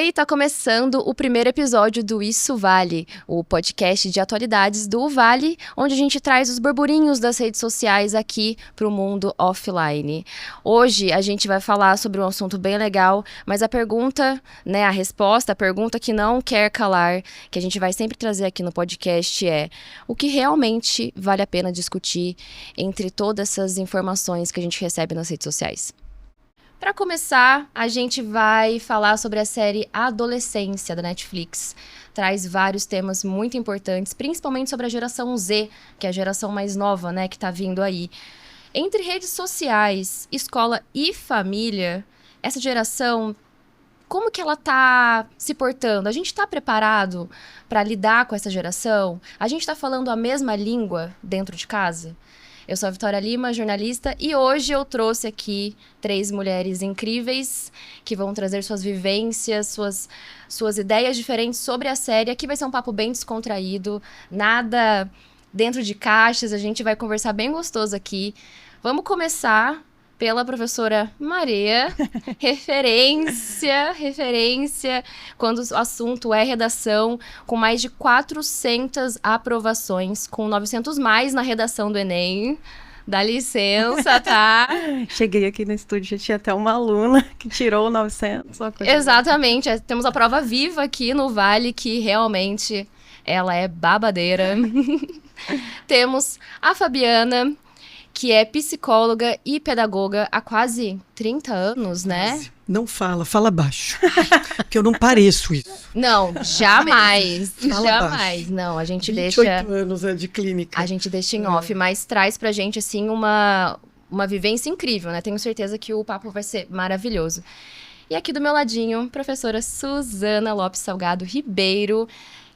Oi, tá começando o primeiro episódio do Isso Vale, o podcast de atualidades do Vale, onde a gente traz os burburinhos das redes sociais aqui pro mundo offline. Hoje a gente vai falar sobre um assunto bem legal, mas a pergunta, a resposta, a pergunta que não quer calar, que a gente vai sempre trazer aqui no podcast é: o que realmente vale a pena discutir entre todas essas informações que a gente recebe nas redes sociais? Para começar, a gente vai falar sobre a série Adolescência, da Netflix. Traz vários temas muito importantes, principalmente sobre a geração Z, que é a geração mais nova, que tá vindo aí. Entre redes sociais, escola e família, essa geração, como que ela tá se portando? A gente tá preparado para lidar com essa geração? A gente tá falando a mesma língua dentro de casa? Eu sou a Vitória Lima, jornalista, e hoje eu trouxe aqui 3 mulheres incríveis que vão trazer suas vivências, suas ideias diferentes sobre a série. Aqui vai ser um papo bem descontraído, nada dentro de caixas, a gente vai conversar bem gostoso aqui. Vamos começar pela professora Maria, referência, quando o assunto é redação, com mais de 400 aprovações, com 900 mais na redação do Enem. Dá licença, tá? Cheguei aqui no estúdio, já tinha até uma aluna que tirou 900. Exatamente, temos a prova viva aqui no Vale, que realmente ela é babadeira. Temos a Fabiana, que é psicóloga e pedagoga há quase 30 anos, né? Não fala baixo, porque eu não pareço isso. Não, jamais, Fala jamais. baixo. Não, a gente 28 deixa... anos de clínica. A gente deixa em off, mas traz pra gente, assim, uma vivência incrível, né? Tenho certeza que o papo vai ser maravilhoso. E aqui do meu ladinho, professora Suzana Lopes Salgado Ribeiro,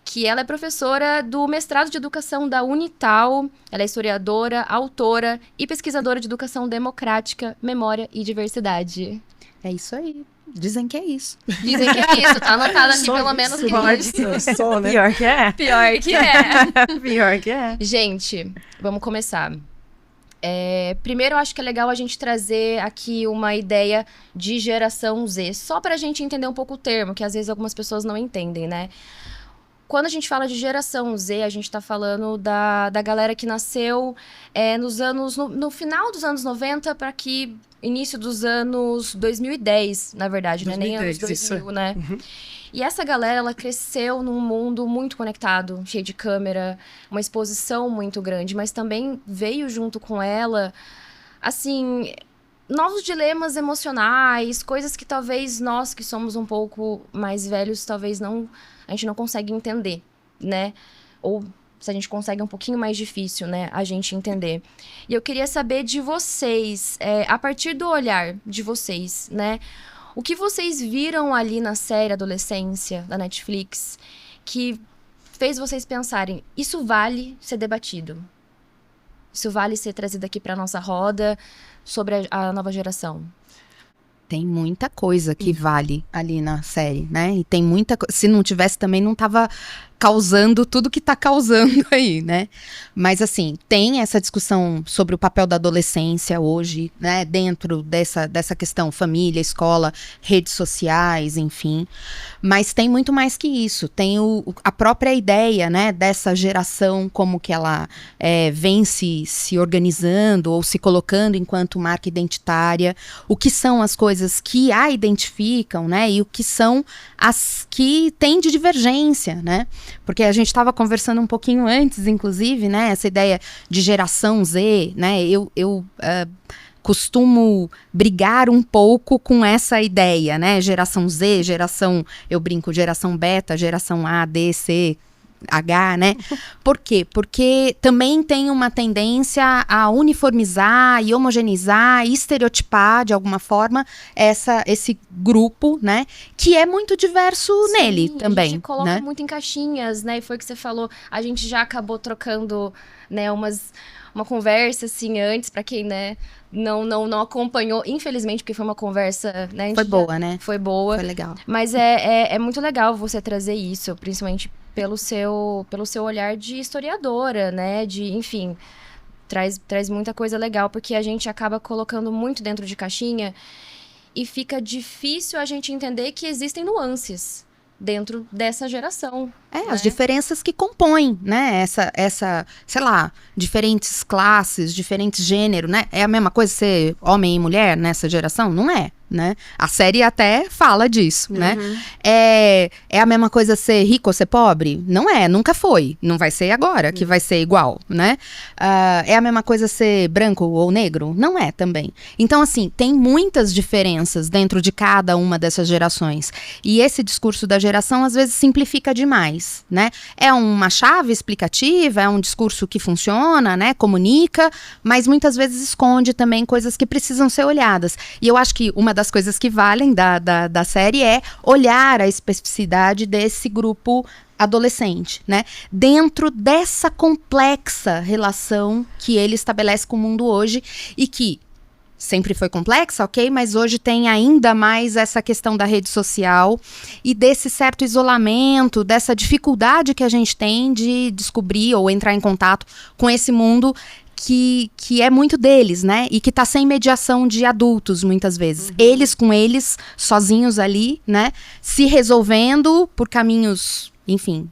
que ela é professora do mestrado de educação da Unital, ela é historiadora, autora e pesquisadora de educação democrática, memória e diversidade. É isso aí. Dizem que é isso. Dizem que é isso, tá anotado aqui pelo menos que é isso. Só, né? Pior que é. Pior que é. Pior que é. Gente, vamos começar. Primeiro, eu acho que é legal a gente trazer aqui uma ideia de geração Z, só pra gente entender um pouco o termo, que às vezes algumas pessoas não entendem, né? Quando a gente fala de geração Z, a gente tá falando da galera que nasceu no final dos anos 90 para que início dos anos 2010, na verdade, 2010, nem anos 2000, né? Uhum. E essa galera, ela cresceu num mundo muito conectado, cheio de câmera, uma exposição muito grande, mas também veio junto com ela, assim, novos dilemas emocionais, coisas que talvez nós que somos um pouco mais velhos, talvez a gente não consegue entender, né? Ou se a gente consegue, é um pouquinho mais difícil, né? A gente entender. E eu queria saber de vocês, a partir do olhar de vocês, né? O que vocês viram ali na série Adolescência, da Netflix, que fez vocês pensarem, isso vale ser debatido? Isso vale ser trazido aqui para nossa roda sobre a nova geração? Tem muita coisa que vale ali na série, né? E tem muita coisa. Se não tivesse também, não tava causando tudo que tá causando aí, né? Mas, assim, tem essa discussão sobre o papel da adolescência hoje, né? Dentro dessa questão família, escola, redes sociais, enfim. Mas tem muito mais que isso. Tem a própria ideia, né? Dessa geração, como que ela vem se organizando ou se colocando enquanto marca identitária. O que são as coisas que a identificam, né? E o que são as que têm de divergência, né? Porque a gente estava conversando um pouquinho antes, inclusive, né? Essa ideia de geração Z, né? Eu costumo brigar um pouco com essa ideia, né? Geração Z, eu brinco, geração beta, geração A, D, C, H, né? Por quê? Porque também tem uma tendência a uniformizar e homogeneizar e estereotipar, de alguma forma, esse grupo, né? Que é muito diverso nele também. A gente coloca né? muito em caixinhas, né? E foi o que você falou, a gente já acabou trocando, né, uma conversa, assim, antes, pra quem, né, não acompanhou, infelizmente, porque foi uma conversa, né? Foi boa, né? Foi boa. Foi legal. Mas é muito legal você trazer isso, principalmente pelo seu olhar de historiadora, né? Enfim, traz muita coisa legal, porque a gente acaba colocando muito dentro de caixinha e fica difícil a gente entender que existem nuances dentro dessa geração. As diferenças que compõem, né, sei lá, diferentes classes, diferentes gêneros, né? É a mesma coisa ser homem e mulher nessa geração? Não é, né? A série até fala disso, né? É a mesma coisa ser rico ou ser pobre? Não é, nunca foi. Não vai ser agora que vai ser igual, né? É a mesma coisa ser branco ou negro? Não é também. Então, assim, tem muitas diferenças dentro de cada uma dessas gerações. E esse discurso da geração, às vezes, simplifica demais. Né? É uma chave explicativa, é um discurso que funciona, né? Comunica, mas muitas vezes esconde também coisas que precisam ser olhadas. E eu acho que uma das coisas que valem da série é olhar a especificidade desse grupo adolescente, né? Dentro dessa complexa relação que ele estabelece com o mundo hoje e que sempre foi complexa, ok? Mas hoje tem ainda mais essa questão da rede social e desse certo isolamento, dessa dificuldade que a gente tem de descobrir ou entrar em contato com esse mundo que é muito deles, né? E que tá sem mediação de adultos, muitas vezes. Eles com eles, sozinhos ali, né? Se resolvendo por caminhos, enfim,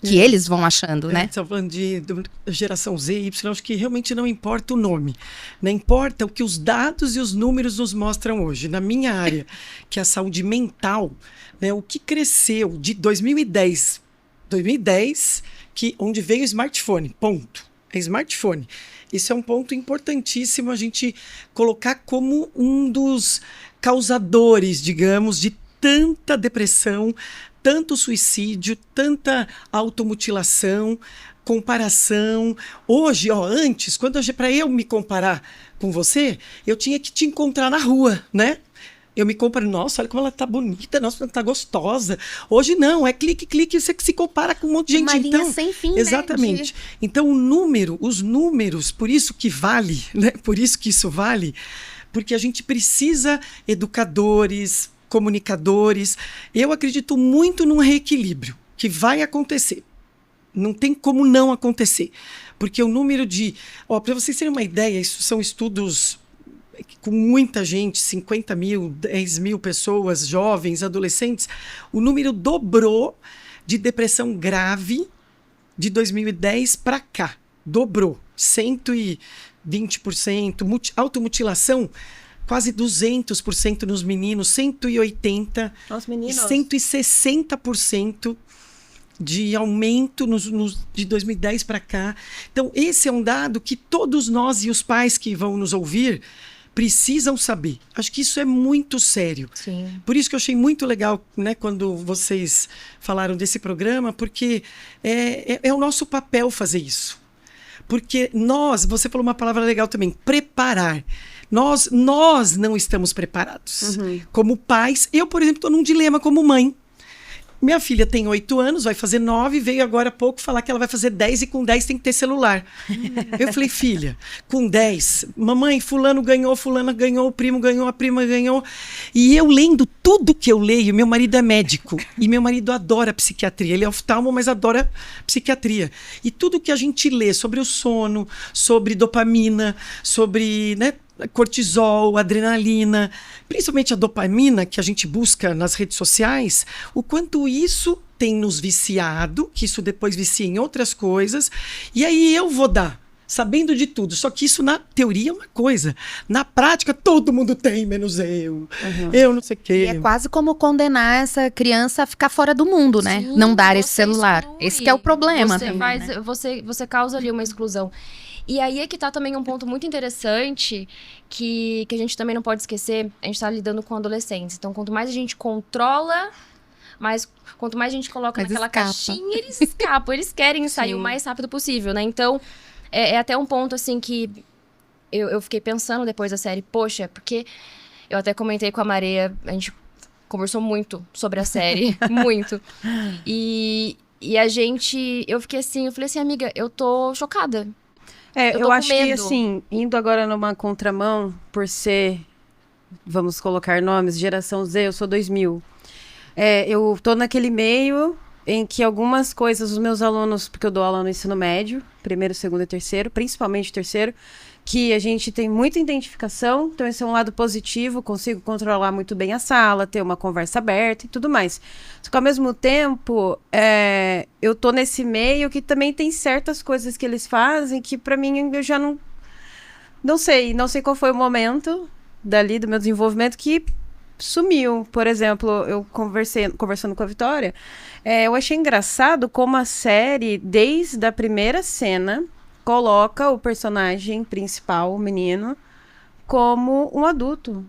que eles vão achando, né? Você tá falando de geração Z e Y, acho que realmente não importa o nome. Não importa o que os dados e os números nos mostram hoje. Na minha área, que é a saúde mental, né, o que cresceu de 2010, onde veio o smartphone, ponto. É smartphone. Isso é um ponto importantíssimo a gente colocar como um dos causadores, digamos, de tanta depressão, tanto suicídio, tanta automutilação, comparação. Hoje, antes, para eu me comparar com você, eu tinha que te encontrar na rua, né? Eu me comparo, nossa, olha como ela tá bonita, nossa, ela tá gostosa. Hoje não, é clique, você se compara com um monte de gente. Uma linha sem fim, exatamente. Né, Então, os números, por isso que vale, né? Por isso que isso vale, porque a gente precisa educadores, comunicadores. Eu acredito muito num reequilíbrio que vai acontecer. Não tem como não acontecer. Porque o número de... para vocês terem uma ideia, isso são estudos com muita gente, 50 mil, 10 mil pessoas, jovens, adolescentes. O número dobrou de depressão grave de 2010 para cá. Dobrou. 120%. Automutilação, quase 200% nos meninos, 180%, Nossa, meninos. 160% de aumento de 2010 para cá. Então, esse é um dado que todos nós e os pais que vão nos ouvir precisam saber. Acho que isso é muito sério. Sim. Por isso que eu achei muito legal, né, quando vocês falaram desse programa, porque é o nosso papel fazer isso. Porque você falou uma palavra legal também, preparar. Nós não estamos preparados. Como pais, eu, por exemplo, estou num dilema como mãe. Minha filha tem 8 anos, vai fazer 9, veio agora há pouco falar que ela vai fazer 10 e com 10 tem que ter celular. Eu falei, filha, com 10, mamãe, fulano ganhou, fulana ganhou, o primo ganhou, a prima ganhou. E eu lendo tudo que eu leio, meu marido é médico e meu marido adora psiquiatria. Ele é oftalmo, mas adora psiquiatria. E tudo que a gente lê sobre o sono, sobre dopamina, sobre, né, cortisol, adrenalina, principalmente a dopamina que a gente busca nas redes sociais, o quanto isso tem nos viciado, que isso depois vicia em outras coisas, e aí eu vou dar, sabendo de tudo, só que isso na teoria é uma coisa, na prática todo mundo tem, menos eu, eu não sei o quê. E é quase como condenar essa criança a ficar fora do mundo, né? Sim, não dar esse você celular. exclui. Esse que é o problema. Você, também, né? você causa ali uma exclusão. E aí é que tá também um ponto muito interessante que a gente também não pode esquecer. A gente tá lidando com adolescentes. Então, quanto mais a gente controla, quanto mais a gente coloca Mas naquela escapa. caixinha, eles escapam. Eles querem sair o mais rápido possível, né? Então, é até um ponto, assim, que eu fiquei pensando depois da série. Poxa, porque eu até comentei com a Maria, a gente conversou muito sobre a série. Muito. E eu fiquei assim, eu falei assim, amiga, eu tô chocada. Eu tô eu com acho que, medo. assim, indo agora numa contramão, por ser, vamos colocar nomes, geração Z, eu sou 2000. Eu tô naquele meio, em que algumas coisas, os meus alunos, porque eu dou aula no ensino médio, primeiro, segundo e terceiro, principalmente terceiro, que a gente tem muita identificação, então esse é um lado positivo, consigo controlar muito bem a sala, ter uma conversa aberta e tudo mais. Só que ao mesmo tempo, eu tô nesse meio que também tem certas coisas que eles fazem que pra mim eu já não sei qual foi o momento dali do meu desenvolvimento que sumiu. Por exemplo, eu conversando com a Vitória, eu achei engraçado como a série, desde a primeira cena, coloca o personagem principal, o menino, como um adulto.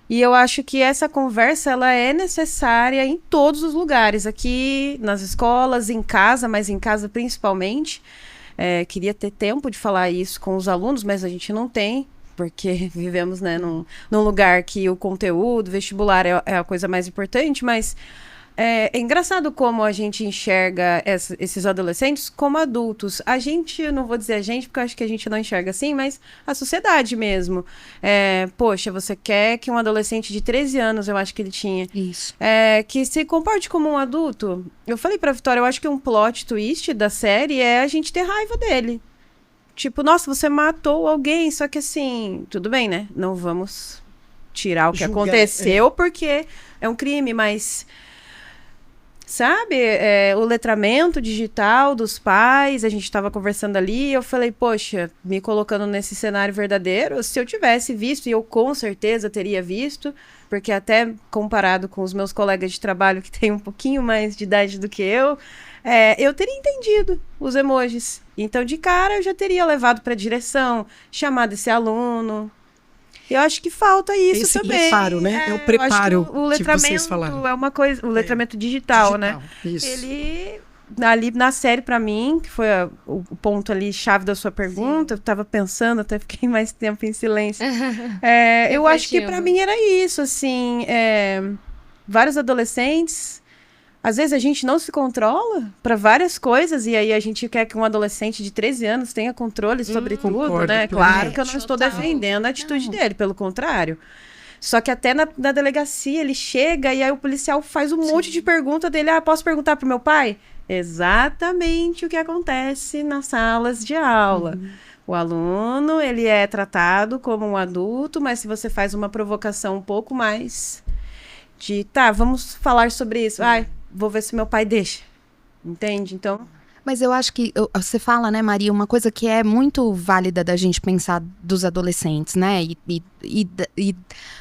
E eu acho que essa conversa, ela é necessária em todos os lugares. Aqui, nas escolas, em casa, mas em casa principalmente. Queria ter tempo de falar isso com os alunos, mas a gente não tem. Porque vivemos, né, num lugar que o conteúdo vestibular é a coisa mais importante, mas é engraçado como a gente enxerga esses adolescentes como adultos. A gente, eu não vou dizer a gente, porque eu acho que a gente não enxerga assim, mas a sociedade mesmo. Poxa, você quer que um adolescente de 13 anos, eu acho que ele tinha, Isso. que se comporte como um adulto? Eu falei pra Vitória, eu acho que um plot twist da série é a gente ter raiva dele. Tipo, nossa, você matou alguém, só que assim, tudo bem, né? Não vamos tirar o que aconteceu, porque é um crime, mas... Sabe, o letramento digital dos pais, a gente estava conversando ali, eu falei, poxa, me colocando nesse cenário verdadeiro, se eu tivesse visto, e eu com certeza teria visto, porque até comparado com os meus colegas de trabalho que têm um pouquinho mais de idade do que eu teria entendido os emojis. Então, de cara, eu já teria levado para a direção, chamado esse aluno. Eu acho que falta isso esse também. Preparo, né? É o preparo o letramento que vocês falaram. é uma coisa, o letramento digital, né? Isso. Ele ali na série pra mim, que foi o ponto ali chave da sua pergunta, eu tava pensando, até fiquei mais tempo em silêncio. Eu acho que pra mim era isso, assim, vários adolescentes. Às vezes a gente não se controla para várias coisas, e aí a gente quer que um adolescente de 13 anos tenha controle sobre tudo, concordo, né? Claro que eu não estou total. defendendo a atitude dele, pelo contrário. Só que até na delegacia ele chega e aí o policial faz um monte de pergunta dele. Posso perguntar pro meu pai? Exatamente o que acontece nas salas de aula. O aluno, ele é tratado como um adulto, mas se você faz uma provocação um pouco mais de, vamos falar sobre isso. Vou ver se meu pai deixa. Entende? Então... Mas eu acho que você fala, né, Maria, uma coisa que é muito válida da gente pensar dos adolescentes, né, e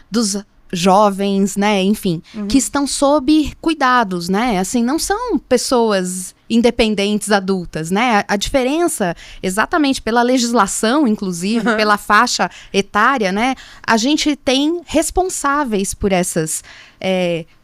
dos jovens, né, enfim, que estão sob cuidados, né, assim, não são pessoas independentes adultas, né, a diferença, exatamente pela legislação, inclusive, pela faixa etária, né, a gente tem responsáveis por essas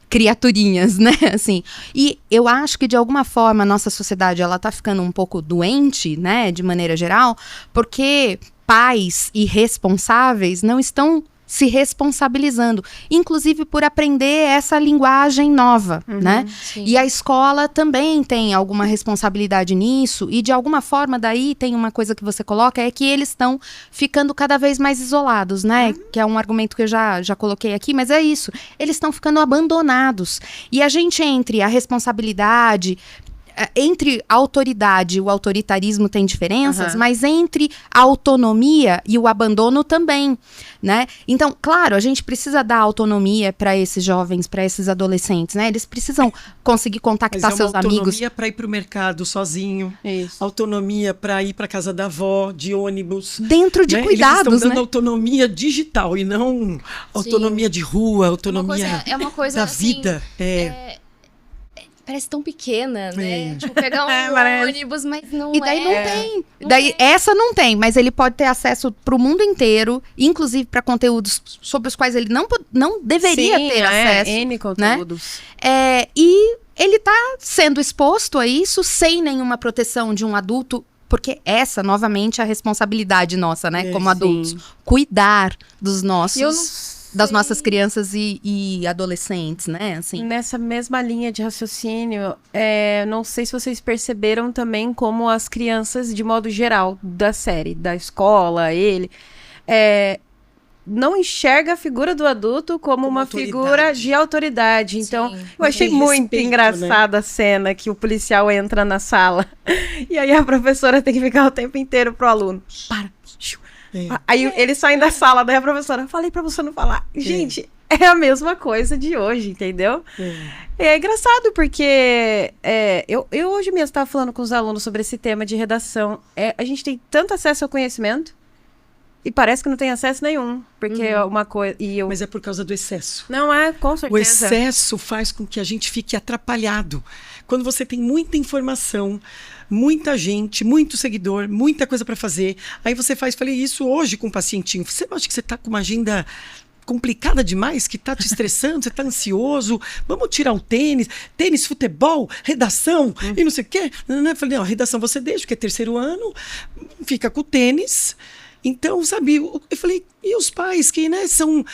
criaturinhas, né, assim, e eu acho que de alguma forma a nossa sociedade, ela tá ficando um pouco doente, né, de maneira geral, porque pais e responsáveis não estão se responsabilizando, inclusive por aprender essa linguagem nova, né? Sim. E a escola também tem alguma responsabilidade nisso, e de alguma forma daí tem uma coisa que você coloca, é que eles estão ficando cada vez mais isolados, né? Que é um argumento que eu já coloquei aqui, mas é isso, eles estão ficando abandonados. E a gente, entre a responsabilidade... Entre a autoridade e o autoritarismo tem diferenças, mas entre a autonomia e o abandono também, né? Então, claro, a gente precisa dar autonomia para esses jovens, para esses adolescentes, né? Eles precisam conseguir contactar seus amigos. Autonomia para ir para o mercado sozinho, autonomia para ir para casa da avó, de ônibus. Dentro de cuidados, Eles estão dando né? autonomia digital e não autonomia de rua, autonomia uma coisa da assim, vida. Parece tão pequena, né? Tipo, pegar um parece. ônibus, mas não E daí não é. tem. Não Daí tem. essa não tem, mas ele pode ter acesso para o mundo inteiro, inclusive para conteúdos sobre os quais ele não deveria ter acesso. N conteúdos. E ele tá sendo exposto a isso sem nenhuma proteção de um adulto, porque essa, novamente, é a responsabilidade nossa, né? Como adultos. Sim. Cuidar dos nossos... E eu não das sei. nossas crianças e adolescentes, né? Assim. Nessa mesma linha de raciocínio, não sei se vocês perceberam também como as crianças, de modo geral, da série, da escola, não enxerga a figura do adulto como uma autoridade. figura de autoridade. Então, Sim. eu achei Tem muito respeito, engraçada a cena que o policial entra na sala e aí a professora tem que ficar o tempo inteiro pro aluno. Para. É. Aí eles saem da sala, daí a professora, falei pra você não falar. Gente, é a mesma coisa de hoje, entendeu? É engraçado porque eu hoje mesmo estava falando com os alunos sobre esse tema de redação. A gente tem tanto acesso ao conhecimento e parece que não tem acesso nenhum. Porque é uma coisa... Mas é por causa do excesso. Não é, com certeza. O excesso faz com que a gente fique atrapalhado. Quando você tem muita informação, muita gente, muito seguidor, muita coisa para fazer, aí você falei isso hoje com um pacientinho. Você acha que você está com uma agenda complicada demais, que tá te estressando, você tá ansioso, vamos tirar um tênis, futebol, redação e não sei o quê. Eu falei, não, redação você deixa, porque é terceiro ano, fica com o tênis. Então, sabe, eu falei, e os pais que, né, são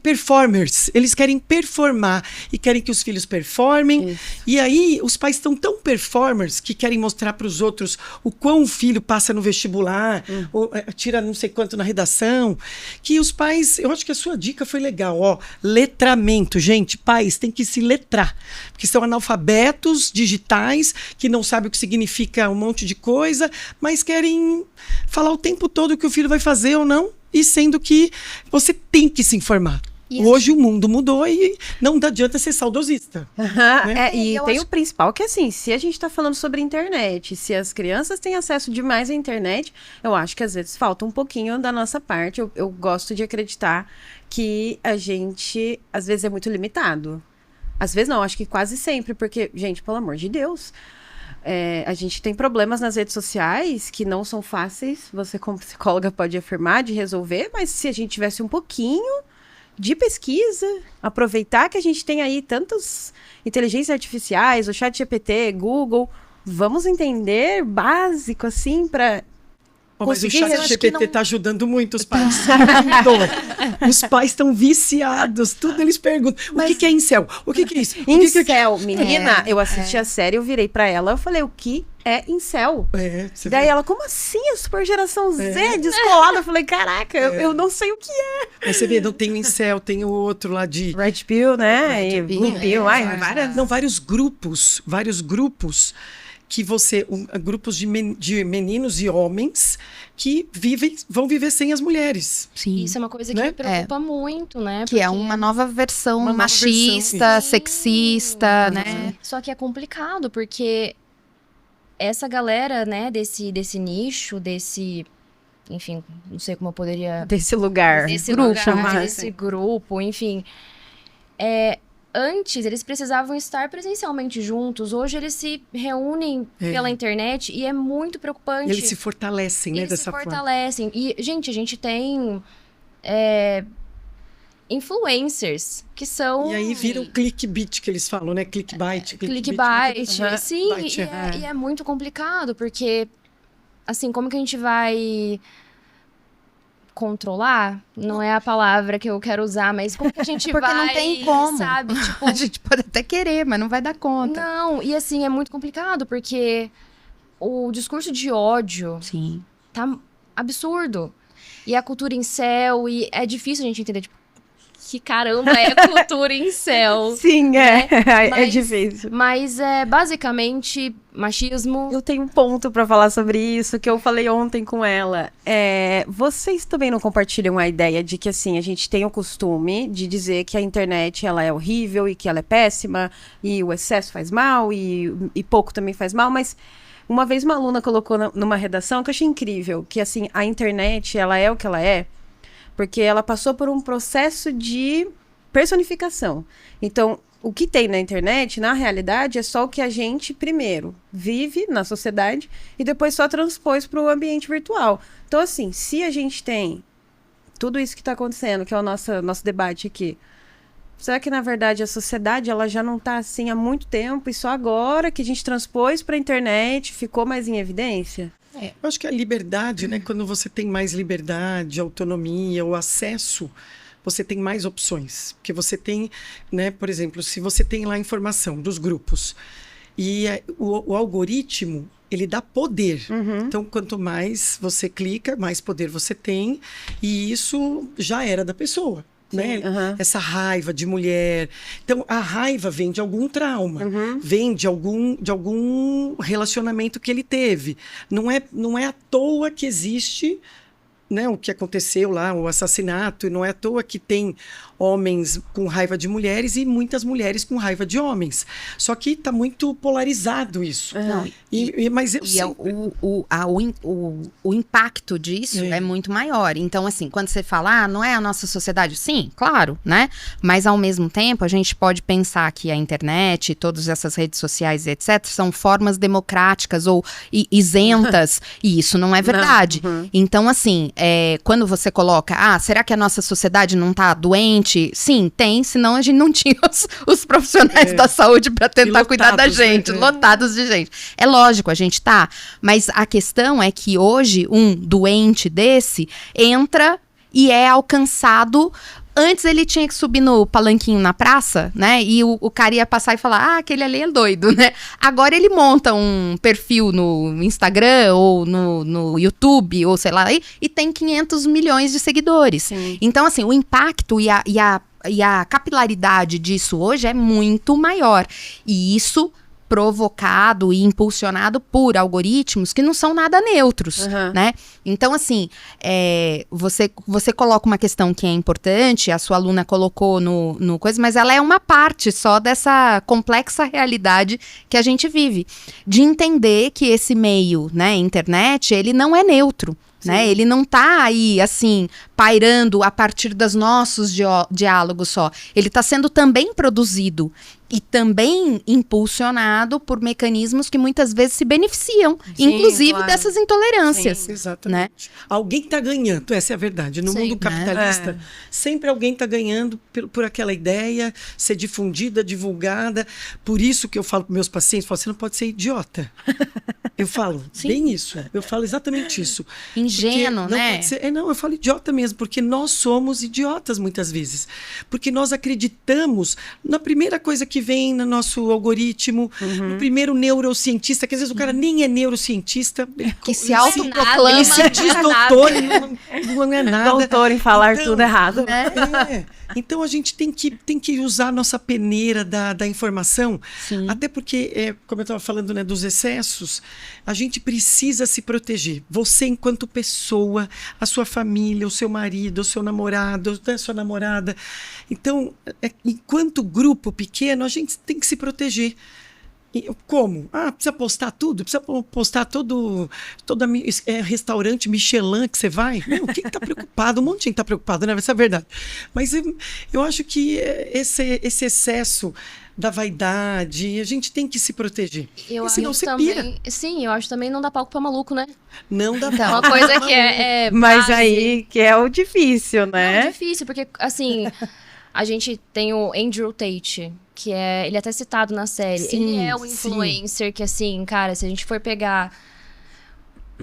performers, eles querem performar e querem que os filhos performem. Isso. E aí, os pais estão tão performers que querem mostrar para os outros o quão o filho passa no vestibular, ou tira não sei quanto na redação, que os pais, eu acho que a sua dica foi legal, ó, letramento, gente, pais têm que se letrar, porque são analfabetos digitais, que não sabem o que significa um monte de coisa, mas querem falar o tempo todo que o filho vai fazer ou não, e sendo que você tem que se informar. Hoje o mundo mudou e não adianta ser saudosista. Né? E tem o principal que, assim, se a gente está falando sobre internet, se as crianças têm acesso demais à internet, eu acho que às vezes falta um pouquinho da nossa parte. Eu gosto de acreditar que a gente, às vezes, é muito limitado. Às vezes não, acho que quase sempre, porque, gente, pelo amor de Deus... a gente tem problemas nas redes sociais que não são fáceis, você como psicóloga pode afirmar, de resolver, mas se a gente tivesse um pouquinho de pesquisa, aproveitar que a gente tem aí tantas inteligências artificiais, o ChatGPT, Google, vamos entender básico, assim, para... Mas o ChatGPT está ajudando muito os pais. Os pais estão viciados, tudo eles perguntam. Mas... O que é incel? O que é isso? Incel, menina, eu assisti a série, eu virei pra ela, eu falei, o que é incel? Daí ela, como assim? A super geração Z, descolada. Eu falei, caraca, eu não sei o que é. Mas você vê, não tem o incel, tem o outro lá de... Red Pill, né? E Blue Pill, várias... Não, vários grupos que grupos de meninos e homens que vão viver sem as mulheres. Sim. Isso é uma coisa que me preocupa muito, né? Que é uma nova versão machista, sexista, né? Só que é complicado, porque essa galera, né, desse nicho, enfim, não sei como eu poderia... Desse lugar. Desse grupo, enfim... Antes, eles precisavam estar presencialmente juntos. Hoje, eles se reúnem pela internet e é muito preocupante. Eles se fortalecem, né, dessa forma. Eles se fortalecem. E, gente, a gente tem influencers que são... E aí vira o clickbait que eles falam, né? Clickbait. Sim, e é muito complicado, porque, assim, como que a gente vai... controlar, não é a palavra que eu quero usar, mas como que a gente porque vai... não tem como, sabe? Tipo, a gente pode até querer, mas não vai dar conta. Não, e assim, é muito complicado, porque o discurso de ódio tá absurdo. E a cultura incel, e é difícil a gente entender, tipo, que caramba é cultura incel. Sim, né? É difícil. Mas é basicamente machismo. Eu tenho um ponto pra falar sobre isso, que eu falei ontem com ela. Vocês também não compartilham a ideia de que, assim, a gente tem o costume de dizer que a internet, ela é horrível e que ela é péssima, e o excesso faz mal, e pouco também faz mal, mas... Uma vez uma aluna colocou numa redação que eu achei incrível, que, assim, a internet, ela é o que ela é, porque ela passou por um processo de personificação. Então, o que tem na internet, na realidade, é só o que a gente, primeiro, vive na sociedade e depois só transpôs para o ambiente virtual. Então, assim, se a gente tem tudo isso que está acontecendo, que é o nosso debate aqui, será que, na verdade, a sociedade ela já não está assim há muito tempo e só agora que a gente transpôs para a internet ficou mais em evidência? Eu acho que a liberdade, né? Quando você tem mais liberdade, autonomia, o acesso, você tem mais opções. Porque você tem, né? Por exemplo, se você tem lá a informação dos grupos e o algoritmo, ele dá poder. Então, quanto mais você clica, mais poder você tem. E isso já era da pessoa. Né? Essa raiva de mulher. Então, a raiva vem de algum trauma, vem de algum relacionamento que ele teve. Não é à toa que existe, né, o que aconteceu lá, o assassinato, e não é à toa que tem homens com raiva de mulheres e muitas mulheres com raiva de homens. Só que está muito polarizado isso. Não, Mas eu e sempre... o impacto disso é muito maior. Então, assim, quando você fala, não é a nossa sociedade? Sim, claro, né? Mas, ao mesmo tempo, a gente pode pensar que a internet, todas essas redes sociais, etc., são formas democráticas ou isentas, e isso não é verdade. Então, assim, quando você coloca, será que a nossa sociedade não está doente? Sim, tem, senão a gente não tinha os profissionais da saúde para tentar cuidar da gente, lotados de gente. É lógico, a gente tá, mas a questão é que hoje um doente desse entra e é alcançado. Antes ele tinha que subir no palanquinho na praça, né? E o cara ia passar e falar, aquele ali é doido, né? Agora ele monta um perfil no Instagram ou no YouTube, ou sei lá, e tem 500 milhões de seguidores. Sim. Então, assim, o impacto e a capilaridade disso hoje é muito maior. E isso provocado e impulsionado por algoritmos que não são nada neutros, né? Então, assim, você coloca uma questão que é importante, a sua aluna colocou no coisa, mas ela é uma parte só dessa complexa realidade que a gente vive. De entender que esse meio, né, internet, ele não é neutro. Né? Ele não tá aí, assim, pairando a partir dos nossos diálogos só. Ele está sendo também produzido e também impulsionado por mecanismos que muitas vezes se beneficiam, inclusive dessas intolerâncias. Sim, exatamente. Né? Alguém está ganhando, essa é a verdade. No mundo capitalista, sempre alguém está ganhando por aquela ideia ser difundida, divulgada. Por isso que eu falo para meus pacientes, você não pode ser idiota. Eu falo bem isso. Eu falo exatamente isso. Ingênuo, né? Não, eu falo idiota mesmo, porque nós somos idiotas muitas vezes. Porque nós acreditamos na primeira coisa que vem no nosso algoritmo, no primeiro neurocientista, que às vezes o cara nem é neurocientista. Que se autoproclama. Ele se diz doutor, não é nada. Doutor em falar tudo errado. Então a gente tem que usar a nossa peneira da informação. Sim. Até porque, como eu estava falando, né, dos excessos, a gente precisa se proteger. Você, enquanto pessoa, a sua família, o seu marido, o seu namorado, a sua namorada. Então, enquanto grupo pequeno, a gente tem que se proteger. Como? Precisa postar tudo? Precisa postar todo restaurante Michelin que você vai? Não, quem está preocupado? Um monte de gente está preocupado, né? Essa é a verdade. Mas eu acho que esse excesso da vaidade, a gente tem que se proteger. Senão você pira. Sim, eu acho também não dá palco para maluco, né? Não dá Uma coisa que é mas base. aí que é o difícil, né? Não, é difícil, porque assim, a gente tem o Andrew Tate, que ele é até citado na série. Ele é um influencer que, assim, cara, se a gente for pegar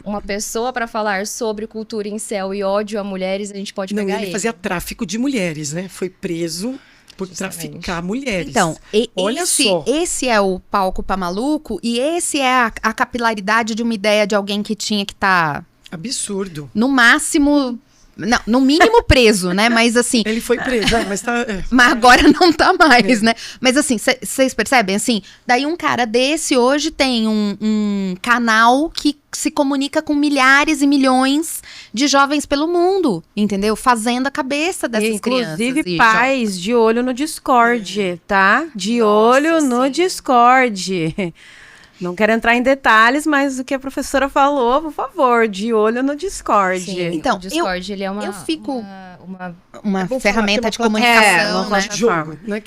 uma pessoa para falar sobre cultura incel e ódio a mulheres, a gente pode pegar ele. Ele fazia tráfico de mulheres, né? Foi preso por traficar mulheres. Então, olha só. Esse é o palco pra maluco e esse é a capilaridade de uma ideia de alguém que tinha que estar... Absurdo. No máximo... Não, no mínimo preso, né? Mas assim... Ele foi preso, mas tá... Mas agora não tá mais, né? Mas assim, vocês percebem? Assim, daí um cara desse hoje tem um canal que se comunica com milhares e milhões de jovens pelo mundo, entendeu? Fazendo a cabeça dessas crianças. Inclusive pais de olho no Discord, tá? De olho no Discord. Não quero entrar em detalhes, mas o que a professora falou, por favor, de olho no Discord. Sim, então, o Discord, ele é uma ferramenta de comunicação, né? Jogo, né?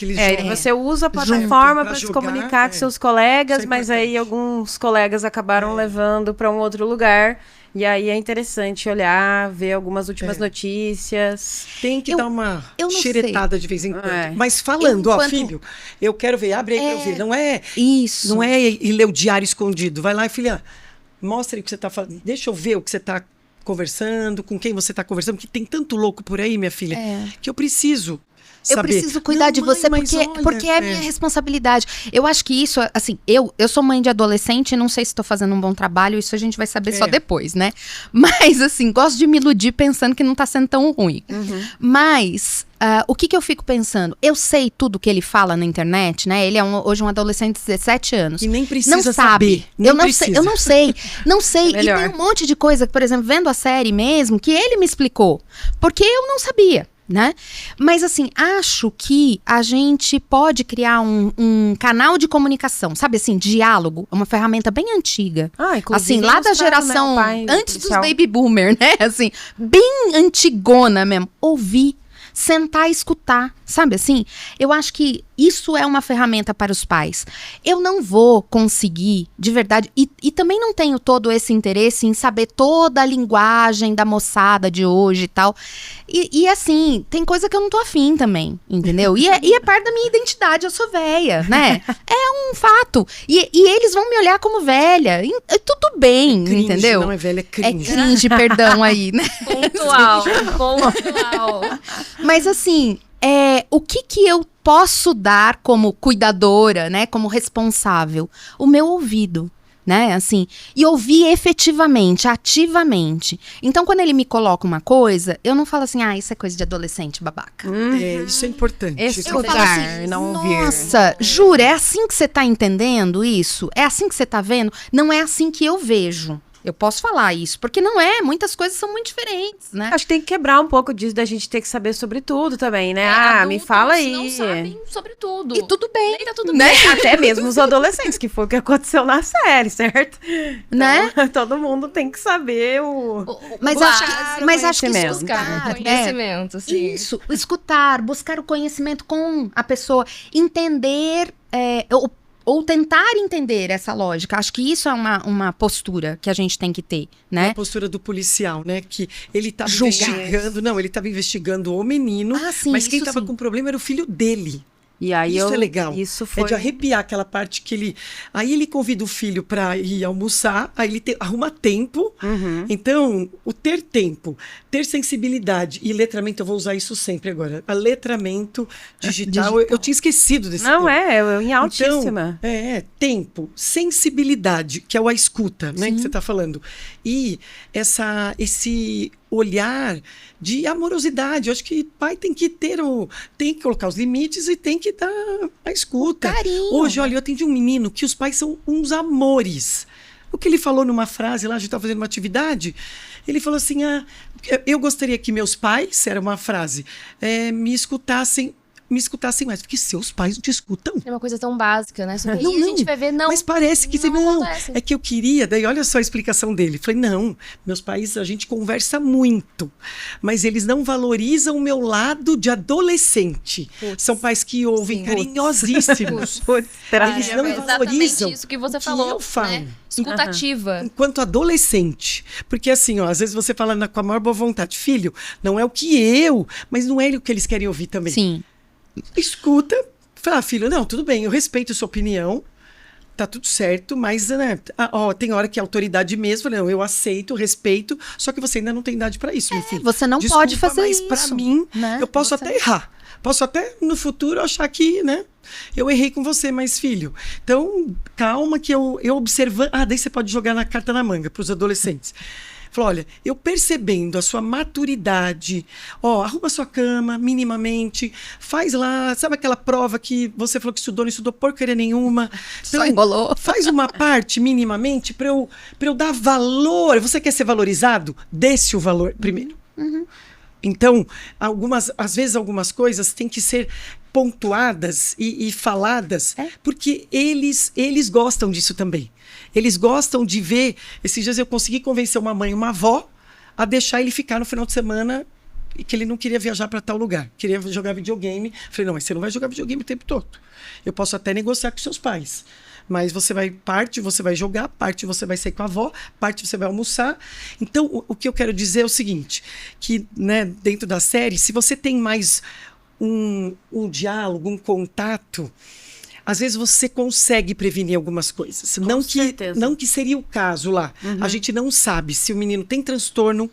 Você usa a plataforma para se comunicar com seus colegas, mas aí alguns colegas acabaram levando para um outro lugar. E aí é interessante olhar, ver algumas últimas notícias. Tem que dar uma xeretada de vez em quando. Mas falando, filho, eu quero ver, abre aí pra eu ver. Não é isso. Não é ir ler o diário escondido. Vai lá e, filha, mostra aí o que você tá falando. Deixa eu ver o que você tá conversando, com quem você tá conversando, porque tem tanto louco por aí, minha filha, que eu preciso Eu preciso cuidar de você mas porque é minha responsabilidade. Eu acho que isso, assim, eu sou mãe de adolescente, não sei se estou fazendo um bom trabalho, isso a gente vai saber só depois, né? Mas, assim, gosto de me iludir pensando que não tá sendo tão ruim. Mas, o que eu fico pensando? Eu sei tudo que ele fala na internet, né? Ele é hoje um adolescente de 17 anos. E nem precisa não saber. sabe. Eu não sei. Não sei. É e tem um monte de coisa, por exemplo, vendo a série mesmo, que ele me explicou. Porque eu não sabia. Né? Mas assim, acho que a gente pode criar um canal de comunicação, sabe assim, diálogo, uma ferramenta bem antiga. Inclusive, Assim, lá da mostraram, geração, né, o pai antes policial. dos baby boomer, né? Assim, bem antigona mesmo. Ouvir, sentar e escutar, sabe assim? Eu acho que isso é uma ferramenta para os pais. Eu não vou conseguir, de verdade, e também não tenho todo esse interesse em saber toda a linguagem da moçada de hoje e tal. E assim, tem coisa que eu não tô afim também, entendeu? E é parte da minha identidade, eu sou velha, né? É um fato. E eles vão me olhar como velha. Tudo bem, Cringe, entendeu? não é velha, é É cringe. cringe, perdão aí, né? Pontual. Mas assim, o que eu posso dar como cuidadora, né? Como responsável? O meu ouvido, né? Assim, e ouvir efetivamente, ativamente. Então, quando ele me coloca uma coisa, eu não falo assim, isso é coisa de adolescente, babaca. Isso é importante. Escutar, Eu falo assim, não ouvir. nossa, jura, é assim que você tá entendendo isso? É assim que você tá vendo? Não é assim que eu vejo. Eu posso falar isso, porque não é, muitas coisas são muito diferentes, né? Acho que tem que quebrar um pouco disso da gente ter que saber sobre tudo também, né? Me Adultos fala aí. não sabem sobre tudo. E tudo bem, E tá tudo né? bem. Até mesmo os adolescentes, que foi o que aconteceu na série, certo? Né? Então, todo mundo tem que saber Mas acho que conhecimento. escutar, Buscar conhecimento, sim. Isso, escutar, buscar o conhecimento com a pessoa, entender, ou tentar entender essa lógica. Acho que isso é uma postura que a gente tem que ter, né? A postura do policial, né? Que ele estava Julgar. investigando. Não, ele estava investigando o menino, Sim, mas quem isso estava sim. com problema era o filho dele. E aí Isso é legal. Isso foi... É de arrepiar aquela parte que ele... Aí ele convida o filho para ir almoçar, aí ele arruma tempo. Então, o ter tempo, ter sensibilidade e letramento, eu vou usar isso sempre agora. A letramento digital. Eu tinha esquecido desse Não, termo. em altíssima. Então, tempo, sensibilidade, que é a escuta, né, que você está falando. E esse olhar de amorosidade. Eu acho que pai tem que colocar os limites e tem que dar a escuta. Carinho. Hoje, olha, eu atendi um menino que os pais são uns amores. O que ele falou numa frase lá, a gente estava fazendo uma atividade, ele falou assim, eu gostaria que meus pais, era uma frase, me escutassem mais, porque seus pais não te escutam. É uma coisa tão básica, né? Só que Não, aí a gente vai ver, não. Mas parece que não não. acontece. É que eu queria, daí olha só a explicação dele. Falei, não, meus pais, a gente conversa muito, mas eles não valorizam o meu lado de adolescente. São pais que ouvem carinhosíssimos. Eles não É valorizam exatamente isso que você falou, eu falo. né? Escutativa. Enquanto adolescente. Porque assim, às vezes você fala com a maior boa vontade, filho, não é o que mas não é o que eles querem ouvir também. Sim. Escuta, fala, filho, não, tudo bem, eu respeito a sua opinião, tá tudo certo, mas né, tem hora que é autoridade mesmo, não, eu aceito, respeito, só que você ainda não tem idade para isso, meu filho. Você não Desculpa, pode fazer mas isso. para mim, né? eu posso até errar. Posso até, no futuro, achar que, né, eu errei com você, mas, filho, então, calma que eu observando... daí você pode jogar na carta na manga para os adolescentes. Falou, olha, eu percebendo a sua maturidade, arruma sua cama minimamente, faz lá, sabe aquela prova que você falou que estudou, não estudou porcaria nenhuma. Então, Só enrolou. Faz uma parte minimamente para eu dar valor. Você quer ser valorizado? Dê-se o valor primeiro. Então, às vezes algumas coisas têm que ser pontuadas e faladas, porque eles gostam disso também. Eles gostam de ver... Esses dias eu consegui convencer uma mãe e uma avó a deixar ele ficar no final de semana e que ele não queria viajar para tal lugar. Queria jogar videogame. Falei, não, mas você não vai jogar videogame o tempo todo. Eu posso até negociar com seus pais. Mas parte você vai jogar, parte você vai sair com a avó, parte você vai almoçar. Então, o que eu quero dizer é o seguinte, que né, dentro da série, se você tem mais um diálogo, um contato... Às vezes você consegue prevenir algumas coisas. Não que seria o caso lá. A gente não sabe se o menino tem transtorno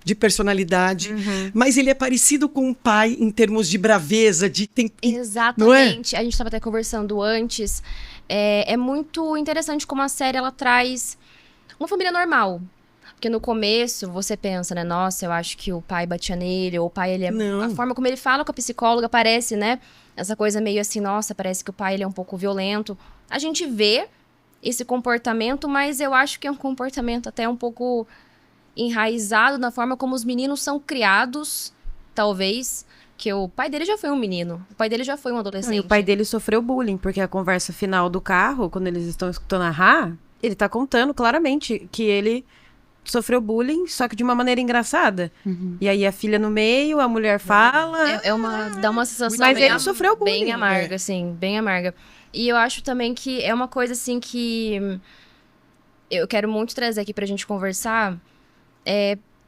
de personalidade, mas ele é parecido com o pai em termos de braveza, de Exatamente. A gente estava até conversando antes. É muito interessante como a série ela traz uma família normal. Porque no começo você pensa, né? Nossa, eu acho que o pai batia nele, ou o pai, ele é... Não. A forma como ele fala com a psicóloga parece, né? Essa coisa meio assim, nossa, parece que o pai ele é um pouco violento. A gente vê esse comportamento, mas eu acho que é um comportamento até um pouco enraizado na forma como os meninos são criados, talvez. Que o pai dele já foi um menino, o pai dele já foi um adolescente. E o pai dele sofreu bullying, porque a conversa final do carro, quando eles estão escutando a Rá, ele tá contando claramente que ele sofreu bullying, só que de uma maneira engraçada. E aí a filha no meio, a mulher fala... Dá uma sensação Mas bem, ele sofreu bullying. bem amarga, assim, bem amarga. E eu acho também que é uma coisa, assim, que eu quero muito trazer aqui pra gente conversar.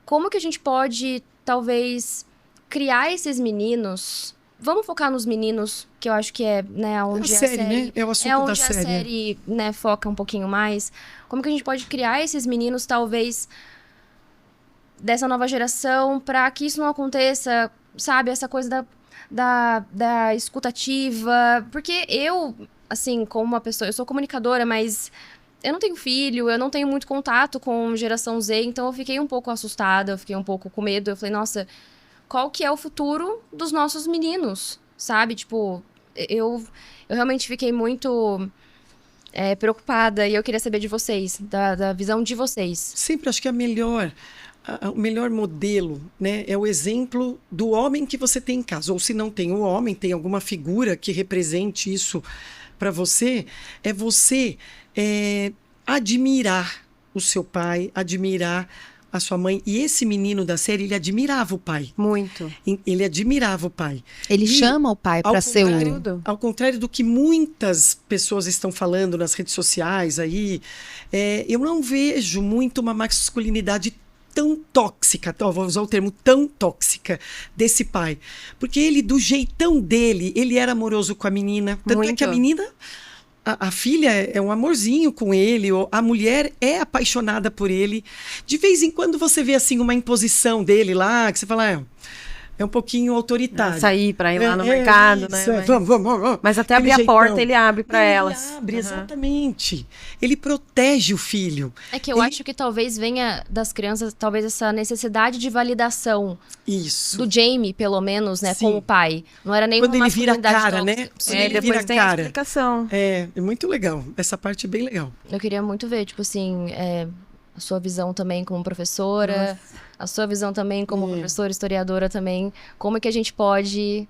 Como que a gente pode, talvez, criar esses meninos... Vamos focar nos meninos, que eu acho que é, né, onde a série, né? É o assunto da série. A série, né, foca um pouquinho mais. Como que a gente pode criar esses meninos, talvez, dessa nova geração, para que isso não aconteça, sabe? Essa coisa da escutativa. Porque eu, assim, como uma pessoa... Eu sou comunicadora, mas eu não tenho filho, eu não tenho muito contato com geração Z, então eu fiquei um pouco assustada, eu fiquei um pouco com medo. Eu falei, nossa... Qual que é o futuro dos nossos meninos, sabe? Tipo, eu realmente fiquei muito preocupada e eu queria saber de vocês, da visão de vocês. Sempre acho que o melhor modelo, né, é o exemplo do homem que você tem em casa. Ou se não tem o homem, tem alguma figura que represente isso para você, é você admirar o seu pai, admirar a sua mãe. E esse menino da série, ele admirava o pai. Muito. Ele admirava o pai. Ele chama o pai para ser o... Ao contrário do que muitas pessoas estão falando nas redes sociais aí, eu não vejo muito uma masculinidade tão tóxica, vou usar o termo tão tóxica, desse pai. Porque ele, do jeitão dele, ele era amoroso com a menina. Tanto é que a menina... A filha é um amorzinho com ele, a mulher é apaixonada por ele. De vez em quando você vê assim uma imposição dele lá, que você fala, é um pouquinho autoritário. Sair para ir lá no mercado, né? Vamos. Mas até abrir a porta, ele abre para elas. Ele abre, exatamente. Ele protege o filho. É que eu acho que talvez venha das crianças, talvez essa necessidade de validação. Isso. Do Jamie, pelo menos, né, Sim. com o pai. Não era nem quando uma ele vira a cara, tóxica. né? Depois vira tem a explicação. É muito legal. Essa parte é bem legal. Eu queria muito ver, tipo assim, a sua visão também como professora... Nossa. A sua visão também como professora, historiadora também. Como é que a gente pode,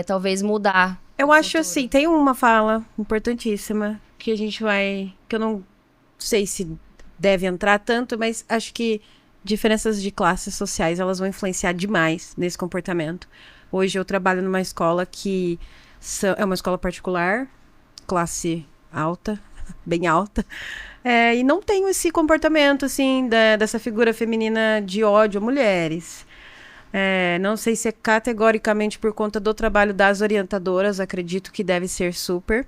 talvez, mudar? Eu acho assim, tem uma fala importantíssima que a gente vai... Que eu não sei se deve entrar tanto, mas acho que diferenças de classes sociais, elas vão influenciar demais nesse comportamento. Hoje eu trabalho numa escola que é uma escola particular, classe alta, bem alta. E não tenho esse comportamento, assim, dessa figura feminina de ódio a mulheres. Não sei se é categoricamente por conta do trabalho das orientadoras, acredito que deve ser super,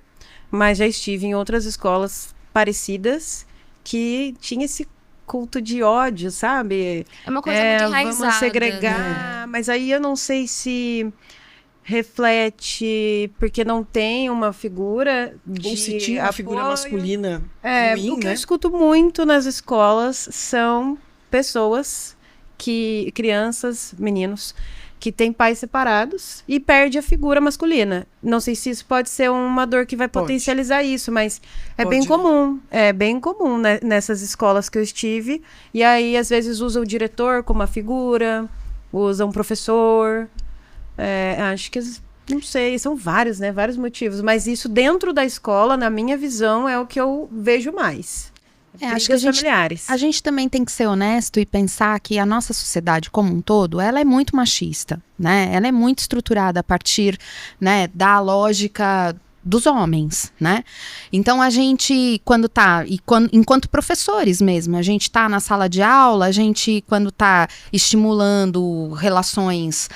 mas já estive em outras escolas parecidas que tinha esse culto de ódio, sabe? É uma coisa muito enraizada. Vamos segregar, mas aí eu não sei se... reflete porque não tem uma figura de ou se tinha uma figura masculina ruim, o que né? eu escuto muito nas escolas são pessoas crianças, meninos que têm pais separados e perde a figura masculina. Não sei se isso pode ser uma dor que vai potencializar isso, mas bem comum. É bem comum, né, nessas escolas que eu estive. E aí, às vezes, usa o diretor como uma figura, usa um professor. Acho que, não sei, são vários, né? Vários motivos. Mas isso dentro da escola, na minha visão, é o que eu vejo mais. Acho que a gente também tem que ser honesto e pensar que a nossa sociedade como um todo, ela é muito machista, né? Ela é muito estruturada a partir, né, da lógica dos homens, né? Então a gente, enquanto professores mesmo, a gente tá na sala de aula, a gente, quando tá estimulando relações,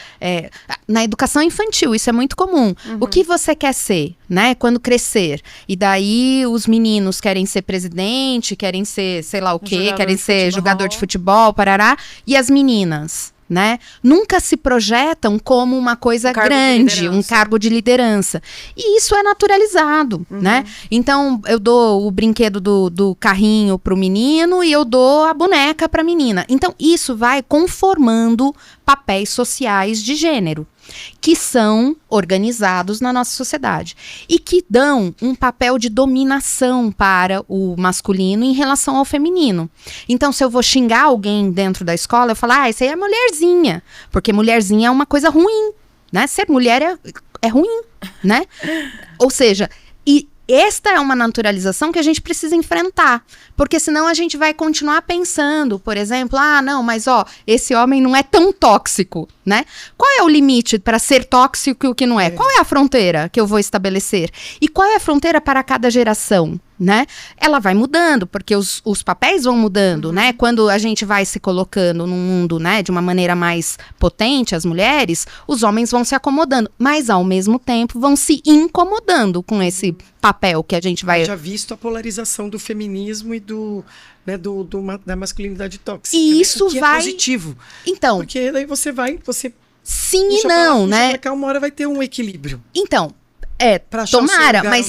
na educação infantil, isso é muito comum. O que você quer ser, né? Quando crescer. E daí os meninos querem ser presidente, querem ser, sei lá o quê, querem ser jogador de futebol, parará, e as meninas, né? Nunca se projetam como uma coisa grande, um cargo de liderança. E isso é naturalizado, né? Então, eu dou o brinquedo do carrinho pro menino e eu dou a boneca pra menina. Então, isso vai conformando papéis sociais de gênero, que são organizados na nossa sociedade e que dão um papel de dominação para o masculino em relação ao feminino. Então, se eu vou xingar alguém dentro da escola, eu falo, isso aí é mulherzinha, porque mulherzinha é uma coisa ruim, né? Ser mulher é ruim, né? Ou seja, esta é uma naturalização que a gente precisa enfrentar, porque senão a gente vai continuar pensando, por exemplo, não, mas esse homem não é tão tóxico, né? Qual é o limite para ser tóxico e o que não é? Qual é a fronteira que eu vou estabelecer? E qual é a fronteira para cada geração? Né? Ela vai mudando, porque os papéis vão mudando, né? Quando a gente vai se colocando num mundo, né, de uma maneira mais potente, as mulheres, os homens vão se acomodando, mas ao mesmo tempo vão se incomodando com esse papel que a gente vai... Eu já visto a polarização do feminismo e da masculinidade tóxica. E isso que vai... é positivo. Então... Porque daí você Sim e não, né? Pra cá, uma hora vai ter um equilíbrio. Então... tomara, mas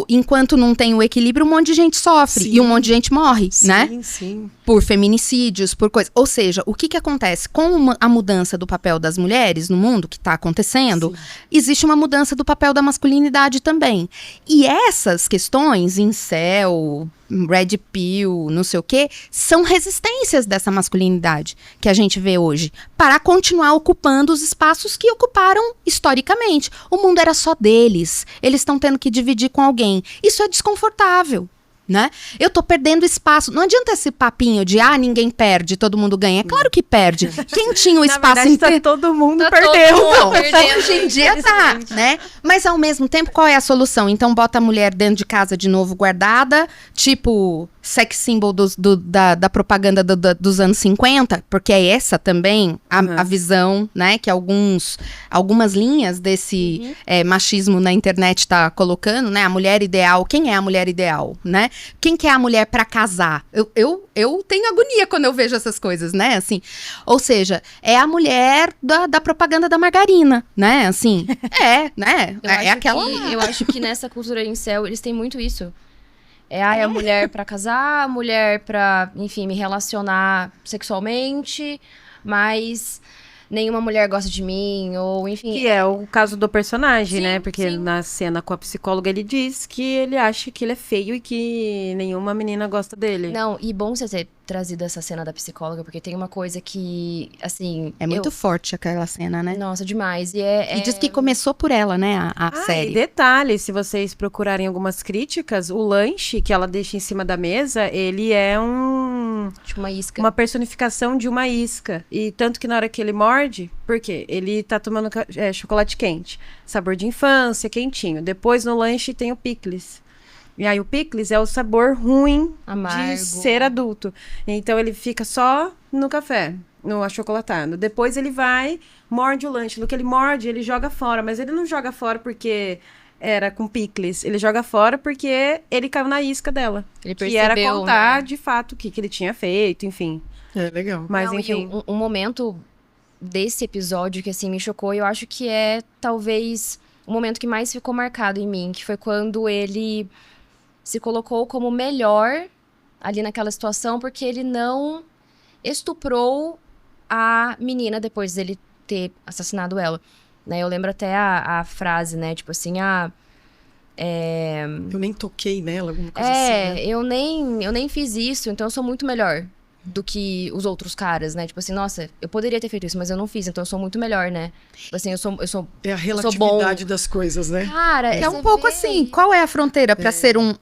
enquanto não tem o equilíbrio, um monte de gente sofre. E um monte de gente morre, né? Sim. Por feminicídios, por coisas. Ou seja, o que acontece? Com a mudança do papel das mulheres no mundo, que está acontecendo, existe uma mudança do papel da masculinidade também. E essas questões, incel, red pill, não sei o quê, são resistências dessa masculinidade que a gente vê hoje, para continuar ocupando os espaços que ocuparam historicamente. O mundo era só deles. Eles estão tendo que dividir com alguém. Isso é desconfortável, né? Eu tô perdendo espaço. Não adianta esse papinho de ninguém perde, todo mundo ganha. É claro que perde. Quem tinha o espaço inteiro? Todo mundo perdeu. Hoje em dia né? Mas ao mesmo tempo, qual é a solução? Então bota a mulher dentro de casa de novo guardada, tipo sex symbol da propaganda dos anos 50, porque é essa também a visão, né, que algumas linhas desse machismo na internet tá colocando, né, a mulher ideal. Quem é a mulher ideal, né? Quem que é a mulher para casar? Eu tenho agonia quando eu vejo essas coisas, né, assim, ou seja, é a mulher da propaganda da margarina, né, assim, né, eu acho que nessa cultura incel, eles têm muito isso. A mulher pra casar, a mulher pra, enfim, me relacionar sexualmente, mas nenhuma mulher gosta de mim, ou enfim... Que é o caso do personagem, né? Porque na cena com a psicóloga ele diz que ele acha que ele é feio e que nenhuma menina gosta dele. Não, e bom você ter trazido essa cena da psicóloga, porque tem uma coisa que, assim... É muito forte aquela cena, né? Nossa, demais. E diz que começou por ela, né, a série. E detalhe, se vocês procurarem algumas críticas, o lanche que ela deixa em cima da mesa, ele é tipo uma isca. Uma personificação de uma isca. E tanto que na hora que ele morde, por quê? Ele tá tomando chocolate quente. Sabor de infância, quentinho. Depois no lanche tem o picles. E aí o picles é o sabor ruim amargo, de ser adulto. Então ele fica só no café, no achocolatado. Depois ele vai, morde o lanche. No que ele morde, ele joga fora. Mas ele não joga fora porque era com picles. Ele joga fora porque ele caiu na isca dela. Ele percebeu, que era contar, né, de fato o que ele tinha feito, enfim. Legal. Mas enfim... Um momento desse episódio que, assim, me chocou, eu acho que é, talvez, o momento que mais ficou marcado em mim, que foi quando ele se colocou como melhor ali naquela situação, porque ele não estuprou a menina depois dele ter assassinado ela, né? Eu lembro até a frase, né? Tipo assim, eu nem toquei nela, alguma coisa assim, né? eu nem fiz isso, então eu sou muito melhor do que os outros caras, né? Tipo assim, nossa, eu poderia ter feito isso, mas eu não fiz, então eu sou muito melhor, né? Tipo assim, eu sou a relatividade das coisas, né? Cara, é um pouco assim, qual é a fronteira pra ser um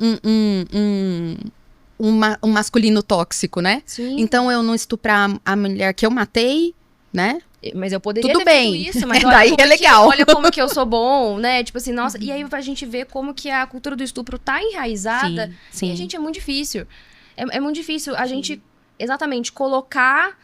masculino tóxico, né? Sim. Então eu não estuprar a mulher que eu matei, né? Mas eu poderia Tudo ter bem. feito isso, mas Daí é legal. olha como que eu sou bom, né? Tipo assim, nossa. E aí a gente vê como que a cultura do estupro tá enraizada. Sim. E, gente, é muito difícil. É muito difícil a gente, exatamente, colocar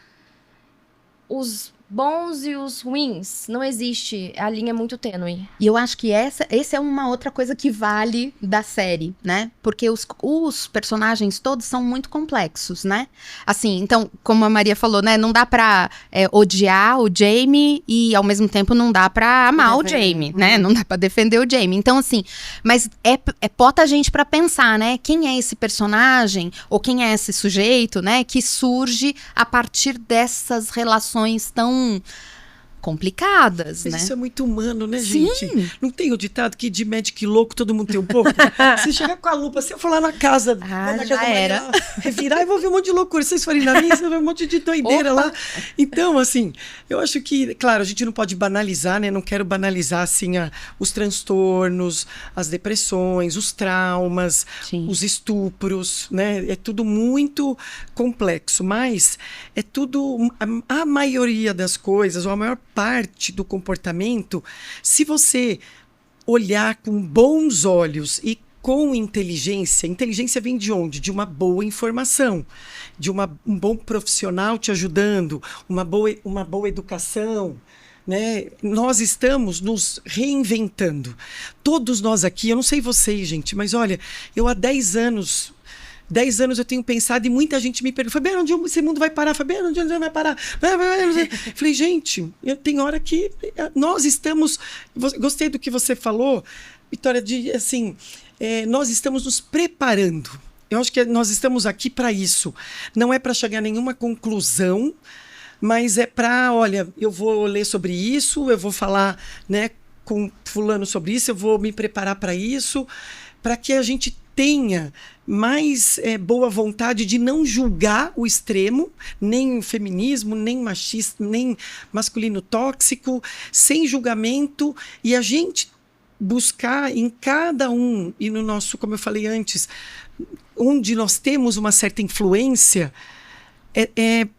os bons e os ruins. Não existe. A linha é muito tênue. E eu acho que essa é uma outra coisa que vale da série, né? Porque os personagens todos são muito complexos, né? Assim, então, como a Maria falou, né? Não dá pra odiar o Jamie e, ao mesmo tempo, não dá pra amar o Jamie, né? Não dá pra defender o Jamie. Então, assim, mas bota a gente pra pensar, né? Quem é esse personagem ou quem é esse sujeito, né? Que surge a partir dessas relações tão complicadas, Mas né? isso é muito humano, né, Sim. gente? Não tem o ditado que de médico e louco todo mundo tem um pouco? Se chegar com a lupa, se eu for lá na casa, na já casa da era. Maria, revirar, eu vou ver um monte de loucura. Se vocês forem na minha, você vai ver um monte de doideira lá. Então, assim, eu acho que, claro, a gente não pode banalizar, né? Não quero banalizar, assim, os transtornos, as depressões, os traumas, Sim. os estupros, né? É tudo muito complexo, mas é tudo, a maioria das coisas, ou a maior parte do comportamento, se você olhar com bons olhos e com inteligência, inteligência vem de onde? De uma boa informação, de um bom profissional te ajudando, uma boa educação, né? Nós estamos nos reinventando. Todos nós aqui, eu não sei vocês, gente, mas olha, eu há 10 anos eu tenho pensado e muita gente me pergunta, Fabiana, onde esse mundo vai parar? Fabiana, onde vai parar? Falei, gente, tem hora que nós estamos... Gostei do que você falou, Vitória, de assim, nós estamos nos preparando. Eu acho que nós estamos aqui para isso. Não é para chegar a nenhuma conclusão, mas é para, olha, eu vou ler sobre isso, eu vou falar, né, com fulano sobre isso, eu vou me preparar para isso, para que a gente tenha mais boa vontade de não julgar o extremo, nem o feminismo, nem machista, nem masculino tóxico, sem julgamento, e a gente buscar em cada um, e no nosso, como eu falei antes, onde nós temos uma certa influência,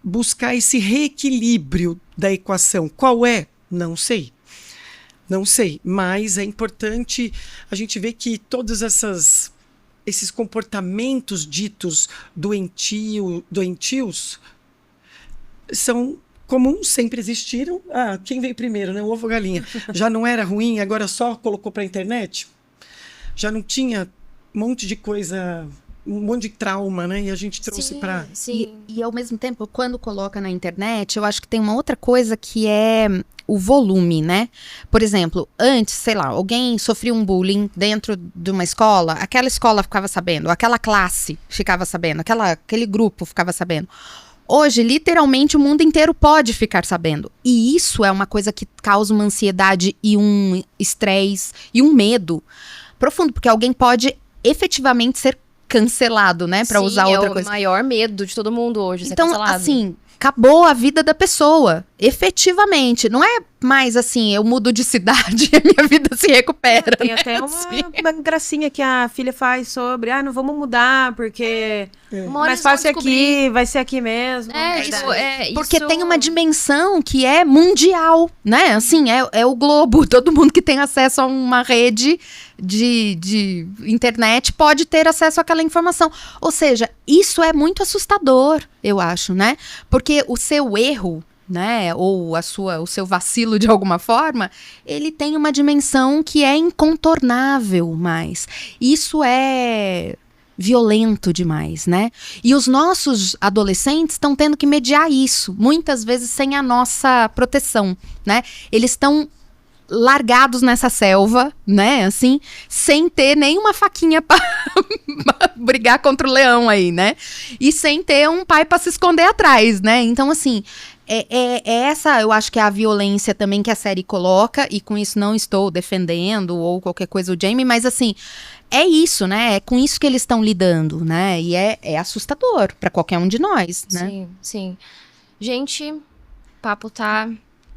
buscar esse reequilíbrio da equação. Qual é? Não sei. Não sei, mas é importante a gente ver que todas esses comportamentos ditos doentios são comuns, sempre existiram. Quem veio primeiro, né? O ovo ou a galinha? Já não era ruim, agora só colocou para a internet? Já não tinha um monte de coisa, um monte de trauma, né? E a gente trouxe para... Sim. E ao mesmo tempo, quando coloca na internet, eu acho que tem uma outra coisa que é o volume, né? Por exemplo, antes, sei lá, alguém sofria um bullying dentro de uma escola, aquela escola ficava sabendo, aquela classe ficava sabendo, aquele grupo ficava sabendo. Hoje, literalmente, o mundo inteiro pode ficar sabendo. E isso é uma coisa que causa uma ansiedade e um estresse e um medo profundo, porque alguém pode efetivamente ser cancelado, né? Pra usar outra coisa. É o maior medo de todo mundo hoje, ser Então, cancelado. assim, acabou a vida da pessoa, efetivamente. Não é mais assim, eu mudo de cidade e a minha vida se recupera. Tem né? até Assim. uma gracinha que a filha faz sobre, não vamos mudar, porque Uma hora mais eles vão fácil descobrir. aqui, vai ser aqui mesmo. Porque tem uma dimensão que é mundial, né? Assim, é o globo. Todo mundo que tem acesso a uma rede de internet pode ter acesso àquela informação. Ou seja, isso é muito assustador, eu acho, né? Porque o seu erro, né, ou o seu vacilo de alguma forma, ele tem uma dimensão que é incontornável mais. Isso é violento demais, né? E os nossos adolescentes estão tendo que mediar isso, muitas vezes sem a nossa proteção, né? Eles estão largados nessa selva, né, assim, sem ter nenhuma faquinha para brigar contra o leão aí, né? E sem ter um pai para se esconder atrás, né? Então, assim, essa, eu acho que é a violência também que a série coloca, e com isso não estou defendendo ou qualquer coisa o Jamie, mas assim, é isso, né? É com isso que eles estão lidando, né? E é assustador para qualquer um de nós, né? Sim, sim. Gente, o papo tá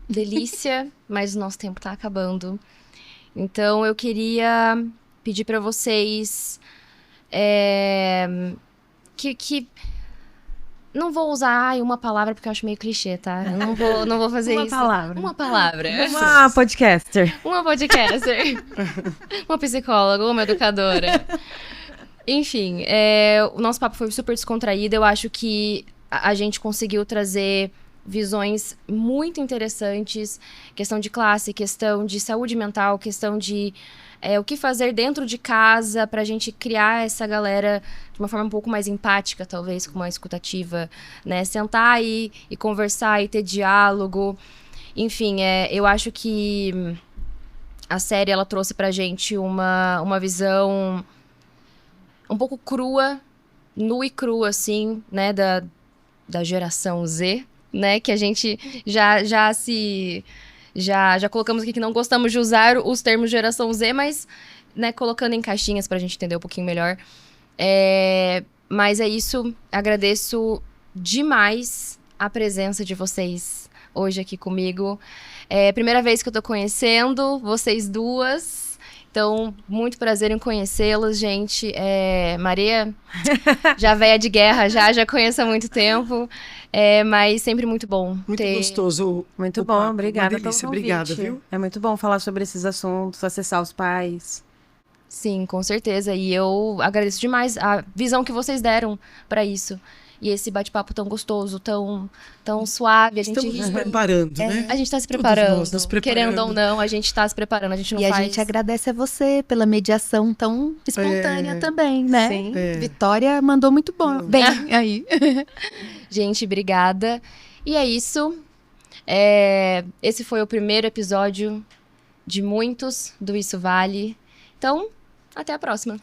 delícia, mas o nosso tempo tá acabando. Então, eu queria pedir para vocês que Não vou usar uma palavra porque eu acho meio clichê, tá? Eu não vou fazer Uma isso. palavra. Uma palavra. Uma podcaster. Uma podcaster. Uma psicóloga, uma educadora. Enfim, o nosso papo foi super descontraído. Eu acho que a gente conseguiu trazer visões muito interessantes. Questão de classe, questão de saúde mental, questão de o que fazer dentro de casa pra gente criar essa galera de uma forma um pouco mais empática, talvez, com uma escutativa, né? Sentar e conversar e ter diálogo. Enfim, eu acho que a série, ela trouxe pra gente uma visão um pouco crua, nua e crua, assim, né? Da geração Z, né? Que a gente já colocamos aqui que não gostamos de usar os termos geração Z, mas, né, colocando em caixinhas pra gente entender um pouquinho melhor. Mas é isso. Agradeço demais a presença de vocês hoje aqui comigo. Primeira vez que eu tô conhecendo vocês duas. Então, muito prazer em conhecê-las, gente. Maria, já véia de guerra, já conheço há muito tempo. Mas sempre muito bom. Muito gostoso. Muito o bom, papo. obrigada Uma pelo delícia, convite. obrigada, viu? É muito bom falar sobre esses assuntos, acessar os pais. Sim, com certeza. E eu agradeço demais a visão que vocês deram pra isso. E esse bate-papo tão gostoso, tão suave. Estamos nos preparando, né? A gente tá se Todos preparando. nós nos preparando. Querendo ou não, a gente tá se preparando. A gente não E faz... a gente agradece a você pela mediação tão espontânea também, né? Sim. Vitória mandou muito bem aí. Gente, obrigada. E é isso. Esse foi o primeiro episódio de muitos do Isso Vale. Então, até a próxima.